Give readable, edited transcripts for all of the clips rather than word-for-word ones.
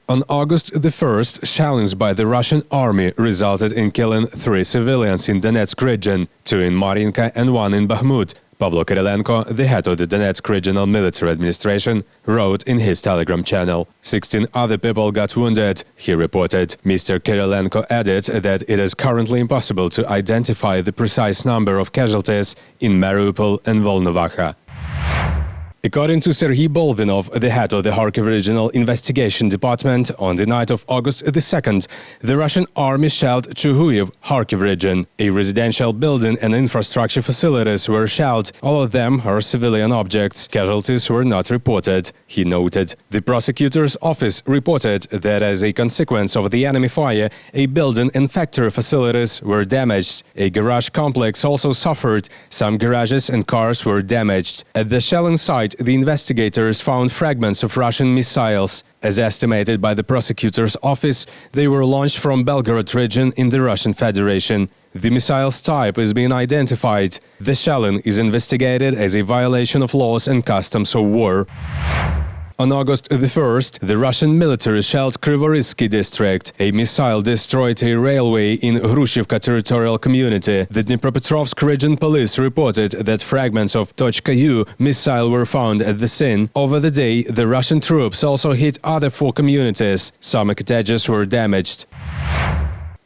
On August the 1st, shellings by the Russian army resulted in killing 3 civilians in Donetsk region, 2 in Marinka and 1 in Bakhmut. Pavlo Kyrylenko, the head of the Donetsk Regional Military Administration, wrote in his Telegram channel. 16 other people got wounded, he reported. Mr. Kyrylenko added that it is currently impossible to identify the precise number of casualties in Mariupol and Volnovakha. According to Serhiy Bolvinov, the head of the Kharkiv Regional Investigation Department, on the night of August the 2nd, the Russian army shelled Chuhuiv, Kharkiv region. A residential building and infrastructure facilities were shelled. All of them are civilian objects. Casualties were not reported, he noted. The prosecutor's office reported that as a consequence of the enemy fire, a building and factory facilities were damaged. A garage complex also suffered. Some garages and cars were damaged. At the shelling site, the investigators found fragments of Russian missiles. As estimated by the prosecutor's office, they were launched from Belgorod region in the Russian Federation. The missile's type is being identified. The shelling is investigated as a violation of laws and customs of war. On August the 1st, the Russian military shelled Kryvorizkyi district. A missile destroyed a railway in Hrushivka territorial community. The Dnipropetrovsk region police reported that fragments of .U missile were found at the scene. Over the day, the Russian troops also hit other 4 communities. Some cottages were damaged.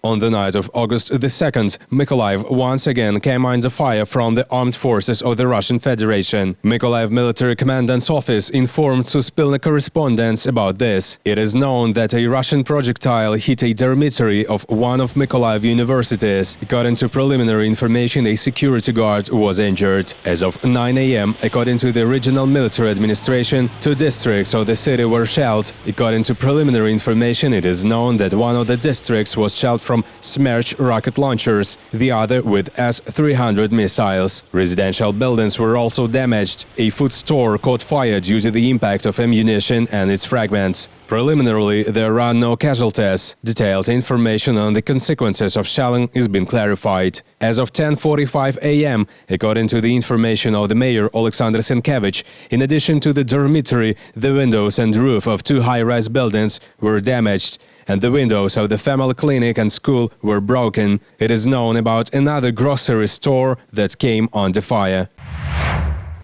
On the night of August the 2nd, Mykolaiv once again came under fire from the armed forces of the Russian Federation. Mykolaiv military commandant's office informed Suspilne correspondents about this. It is known that a Russian projectile hit a dormitory of one of Mykolaiv universities. According to preliminary information, a security guard was injured. As of 9 a.m., according to the regional military administration, 2 districts of the city were shelled. According to preliminary information, it is known that one of the districts was shelled from Smerch rocket launchers, the other with S-300 missiles. Residential buildings were also damaged. A food store caught fire due to the impact of ammunition and its fragments. Preliminarily, there are no casualties. Detailed information on the consequences of shelling is being clarified. As of 10:45 a.m., according to the information of the mayor Alexander Sienkiewicz, in addition to the dormitory, the windows and roof of 2 high-rise buildings were damaged, and the windows of the family clinic and school were broken. It is known about another grocery store that came under fire.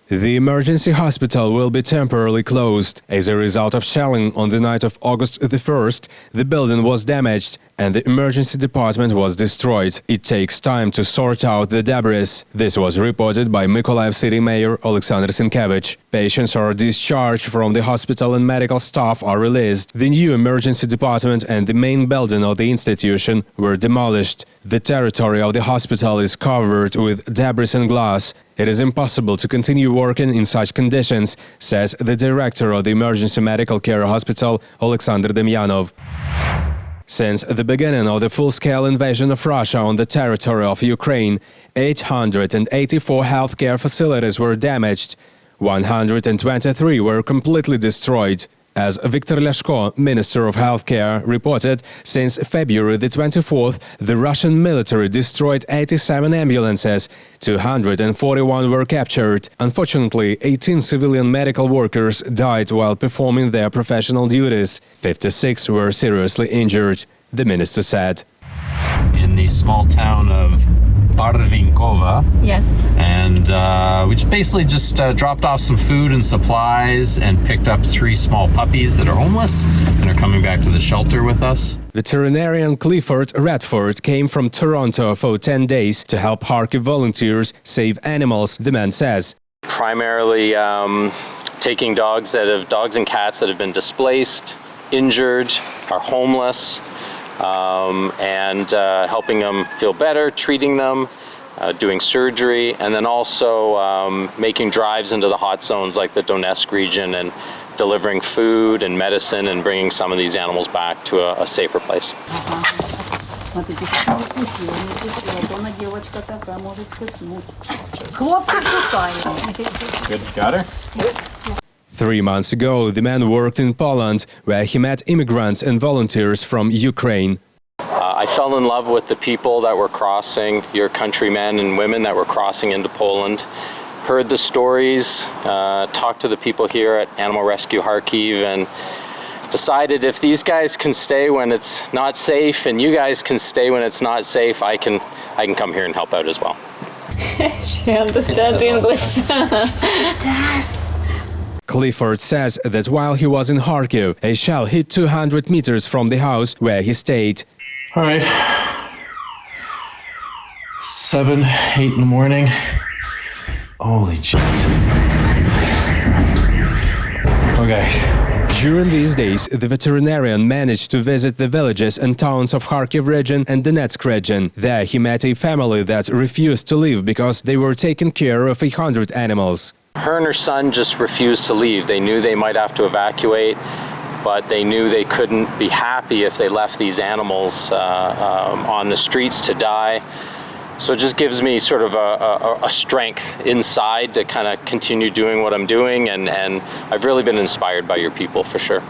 The emergency hospital will be temporarily closed. As a result of shelling on the night of August the 1st, the building was damaged and the emergency department was destroyed. It takes time to sort out the debris. This was reported by Mykolaiv city mayor Alexander Sienkiewicz. Patients are discharged from the hospital and medical staff are released. The new emergency department and the main building of the institution were demolished. The territory of the hospital is covered with debris and glass. It is impossible to continue working in such conditions, says the director of the Emergency Medical Care Hospital, Alexander Demyanov. Since the beginning of the full-scale invasion of Russia on the territory of Ukraine, 884 healthcare facilities were damaged. 123 were completely destroyed. As Viktor Leshko, Minister of Healthcare, reported, since February the 24th, the Russian military destroyed 87 ambulances, 241 were captured. Unfortunately, 18 civilian medical workers died while performing their professional duties. 56 were seriously injured, the minister said. In the small town of Barvinkova. Yes. And we basically just dropped off some food and supplies and picked up 3 small puppies that are homeless and are coming back to the shelter with us. Veterinarian Clifford Redford came from Toronto for 10 days to help Kharkiv volunteers save animals, the man says. Primarily taking dogs and cats that have been displaced, injured, are homeless, and helping them feel better, treating them, doing surgery, and then also making drives into the hot zones like the Donetsk region and delivering food and medicine and bringing some of these animals back to a safer place. Good, got her? 3 months ago, the man worked in Poland, where he met immigrants and volunteers from Ukraine. I fell in love with the people that were crossing, your countrymen and women that were crossing into Poland. Heard the stories, talked to the people here at Animal Rescue Kharkiv, and decided if these guys can stay when it's not safe and you guys can stay when it's not safe, I can come here and help out as well. She understands English. Clifford says that while he was in Kharkiv, a shell hit 200 meters from the house where he stayed. All right. 7, 8 in the morning. Holy shit. Okay. During these days, the veterinarian managed to visit the villages and towns of Kharkiv region and Donetsk region. There he met a family that refused to leave because they were taking care of 100 animals. Her and her son just refused to leave. They knew they might have to evacuate, but they knew they couldn't be happy if they left these animals on the streets to die. So it just gives me sort of a strength inside to kind of continue doing what I'm doing, and I've really been inspired by your people for sure.